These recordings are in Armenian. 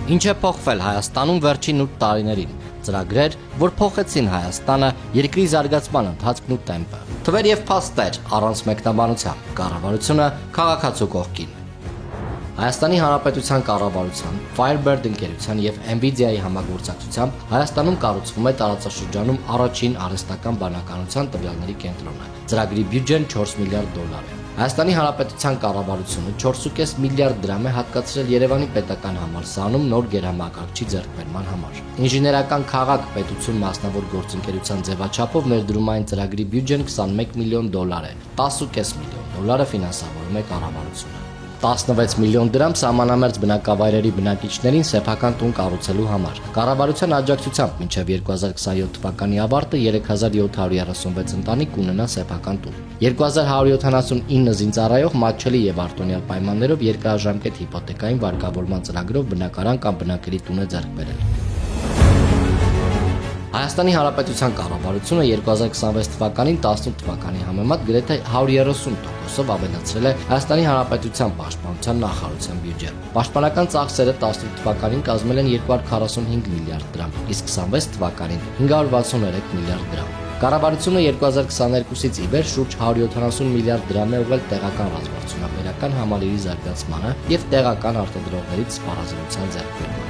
Ինչ է փոխվել Հայաստանում վերջին 8 տարիներին։ Ծրագրեր, որ փոխեցին Հայաստանը, երկրի զարգացման ընթացքն ու տեմպը։ Թվեր եւ փաստեր առանց մեկնաբանության։ Կառավարությունը քաղաքացու կողքին։ Հայաստանի Հանրապետության կառավարության, Firebird ընկերության եւ Nvidia-ի համագործակցությամբ Հայաստանում կառուցվում է տարածաշրջանում առաջին արհեստական բանականության տվյալների կենտրոնը։ Ծրագրի բյուջեն 4 միլիարդ դոլար է։ Հայաստանի Հանրապետության կառավարությունը 4.5 միլիարդ դրամ է հատկացրել Երևանի պետական համալսարանում նոր գերհամակարգչի ձեռքբերման համար։ Ինժեներական քաղաք պետություն մասնավոր գործընկերության ձևաչափով ներդրումային ծրագրի բյուջեն 21 միլիոն դոլար է։ 10.5 միլիոն դոլարը ֆինանսավորում է կառավարությունը։ 16 միլիոն դրամ սահմանամերձ բնակավայրերի բնակիչներին սեփական տուն կառուցելու համար։ Կառավարության աջակցությամբ մինչև 2027 թվականի ավարտը 3736 ընտանիք կունենա սեփական տուն։ 2179 զինծառայող մատչելի եւ արտոնյալ պայմաններով երկարաժամկետ հիպոթեկային վարկավորման ծրագրով բնակարան կամ բնակելի տուն է ձեռք բերել։ Հայաստանի Հանրապետության կառավարությունը 2026 թվականին 18 թվականի համեմատ գրեթե 130%-ով ավելացրել է Հայաստանի Հանրապետության պաշտպանության նախարարության բյուջեն։ Պաշտպանական ծախսերը 18 թվականին կազմել են 245 միլիարդ դրամ, իսկ 26 թվականին 563 միլիարդ դրամ։ Կառավարությունը 2022-ից ի վեր շուրջ 170 միլիարդ դրամ է ուղղել տեղական ռազմավարությունաբերական համալիրի զարգացմանը եւ տեղական արտադրողներից սպառազինության ձեռքբերմանը։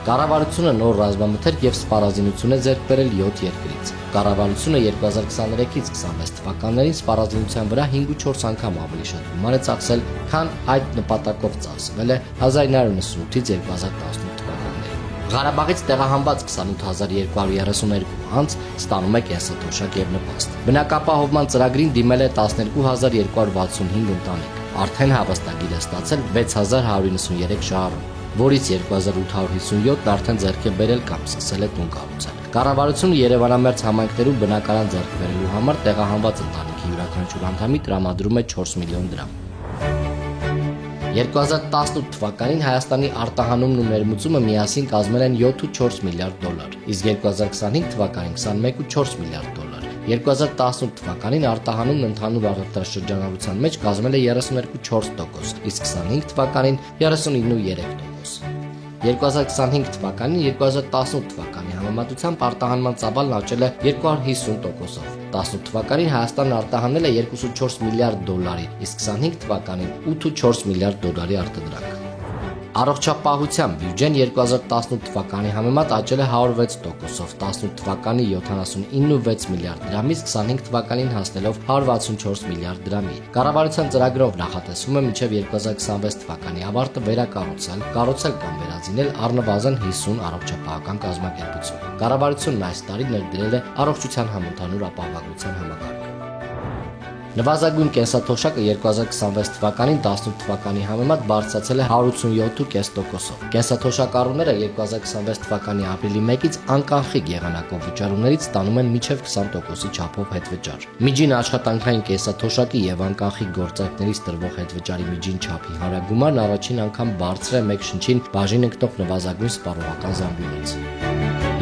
Կառավարությունը նոր ռազմամթերք եւ սպառազինություն է ձեռք բերել 7 երկրից։ Կառավարությունը 2023-ից 26 թվականներին սպառազինության վրա 5.4 անգամ ավելի շատ գումար է ծախսել, քան այդ նպատակով ծախսվել է 1998-ից 2018 թվականներին։ Ղարաբաղից տեղահանված 28232 անձ ստանում է կենսաթոշակ եւ նպաստ։ Բնակապահովման ծրագրին դիմել է 12265 ընտանիք։ Արդեն հավաստագիր է ստացել 6193 շահառու, որից 2857-ն արդեն ձեռք է բերել կամ սկսել է տուն կառուցել։ Կառավարությունը Երևանամերձ համայնքներում բնակարան ձեռք բերելու համար տեղահանված ընտանիքի յուրաքանչյուր անդամի տրամադրում է 4 միլիոն դրամ։ 2018 թվականին Հայաստանի արտահանումն ու ներմուծումը միասին կազմել են 7.4 միլիարդ դոլար, իսկ 2025 թվականին 21.4 միլիարդ դոլար։ 2018 թվականին արտահանումն ընդհանուր արտադրաշրջանառության մեջ կազմել է 32.4%, իսկ 25 թվականին 39.3%։ 2025 թվականին 2018 թվականի համեմատությամբ արտահանման ծավալն աճել է 250%-ով։ 18 թվականին Հայաստանն արտահանել է 2.4 միլիարդ դոլարի, իսկ 25 թվականին 8.4 միլիարդ դոլարի արտադրանք։ Առողջապահության բյուջեն 2018 թվականի համեմատ աճել է 106%-ով, 18 թվականի 79.6 միլիարդ դրամից 25 թվականին հասնելով 164 միլիարդ դրամի։ Կառավարության ծրագրով նախատեսվում է մինչև 2026 թվականի ավարտը վերակառուցել, կառուցել կամ վերազինել առնվազն 50 առողջապահական կազմակերպություն։ Կառավարությունն այս տարի ներդրել է առողջության համընդհանուր ապահովագրության համակարգ։ Նվազագույն կենսաթոշակը 2026 թվականին 18 թվականի համեմատ բարձրացել է 187.5%-ով։ Կենսաթոշակառուները 2026 թվականի ապրիլի 1-ից անկանխիկ եղանակով վճարումներից ստանում են մինչև 20%-ի չափով հետվճար։ Միջին աշխատանքային կենսաթոշակի եւ անկանխիկ գործարքներից տրվող հետվճարի միջին չափի հանրագումարն առաջին անգամ բարձր է մեկ շնչին բաժին ընկնող նվազագույն սպառողական զամբյուլից։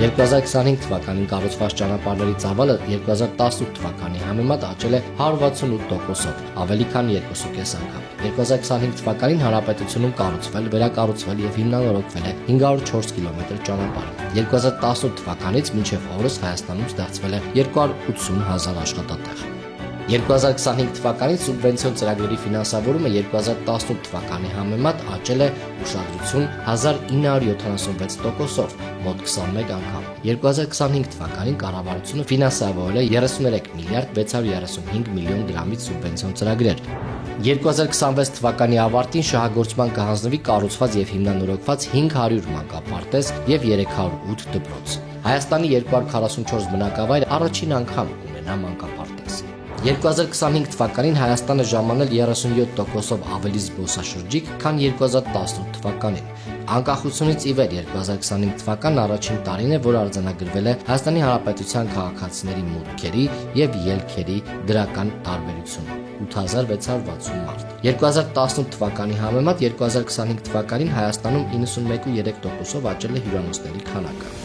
2025 թվականին կառուցված ճանապարհների ծավալը 2018 թվականի համեմատ աճել է 168%-ով, ավելի քան 2.5 անգամ։ 2025 թվականին հանրապետությունում կառուցվել, վերակառուցվել եւ հիմնանորոգվել է 504 կիլոմետր ճանապարհ։ 2018 թվականից մինչև օրս Հայաստանում ստեղծվել է 280,000 աշխատատեղ։ 2025 թվականին սուբվենցիոն ծրագրերի ֆինանսավորումը 2018 թվականի համեմատ աճել է ուշադրություն 1976%-ով, մոտ 21 անգամ։ 2025 թվականին կառավարությունը ֆինանսավորել է 33 միլիարդ 635 միլիոն դրամից սուբվենցիոն ծրագրեր։ 2026 թվականի ավարտին շահագործման կհանձնվի կառուցված եւ հիմնանորոգված 500 մանկապարտեզ եւ 308 դպրոց։ Հայաստանի 244 բնակավայր առաջին անգամ կունենա մանկապարտեզ։ 2025 թվականին Հայաստանը ժամանել 37%-ով ավելի զբոսաշրջիկ, քան 2018 թվականին։ Անկախությունից ի վեր 2025 թվականն առաջին տարին է, որ արձանագրվել է Հայաստանի Հանրապետության քաղաքացիների մուտքերի եւ ելքերի դրական տարբերությունը՝ 8660 մարդ։ 2018 թվականի համեմատ 2025 թվականին Հայաստանում 91.3%-ով աճել է հյուրանոցների քանակը։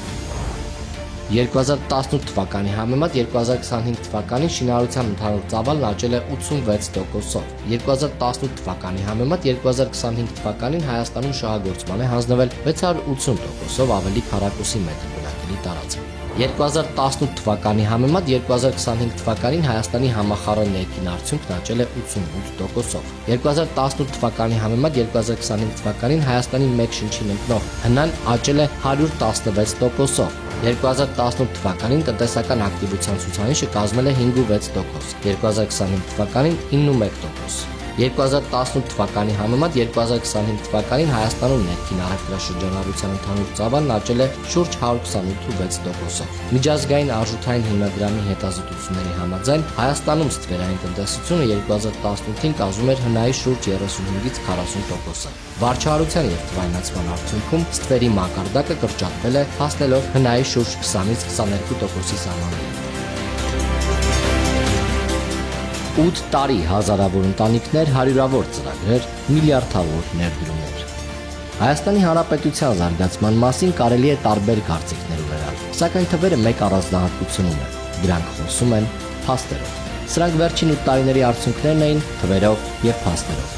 2018 թվականի համեմատ 2025 թվականին շինարարության ընդհանուր ծավալն աճել է 86%-ով։ 2018 թվականի համեմատ 2025 թվականին Հայաստանում շահագործման է հանձնվել 680%-ով ավելի քառակուսի մետր բնակելի տարածք։ 2018 թվականի համեմատ 2025 թվականին Հայաստանի համախառն ներքին արդյունքն աճել է 88%-ով։ 2018 թվականի համեմատ 2025 թվականին Հայաստանի մեկ շնչին ընկնող հնան աճել է 116%-ով։ 2018 թվականին տնտեսական ակտիվության ցուցանիշը կազմել է 5.6%, 2025 թվականին 9.1%։ 2018 թվականի համեմատ 2025 թվականին Հայաստանում ներքին առևտրաշրջանառության ընդհանուր ծավալն աճել է շուրջ 128.6%-ով։ Միջազգային արժութային հիմնադրամի հետազոտությունների համաձայն Հայաստանում ստվերային տնտեսությունը 2018-ին կազմում էր հնայի շուրջ 35-ից 40%-ը։ Վարչահարության եւ թվայնացման արդյունքում ստվերի մակարդակը կրճատվել է, հասնելով հնայի շուրջ 20-ից 22%-ի սահմաններին։ 8 տարի հազարավոր ընտանիքներ, հարյուրավոր ծրագրեր, միլիարդավոր ներդրումներ։ Հայաստանի Հանրապետության զարգացման մասին կարելի է տարբեր կարծիքներ ունենալ, սակայն թվերը մեկ առանձնահատկություն ունեն՝ դրանք խոսում են փաստերով։ Սրանք վերջին 8 տարիների արդյունքներն էին թվերով եւ փաստերով։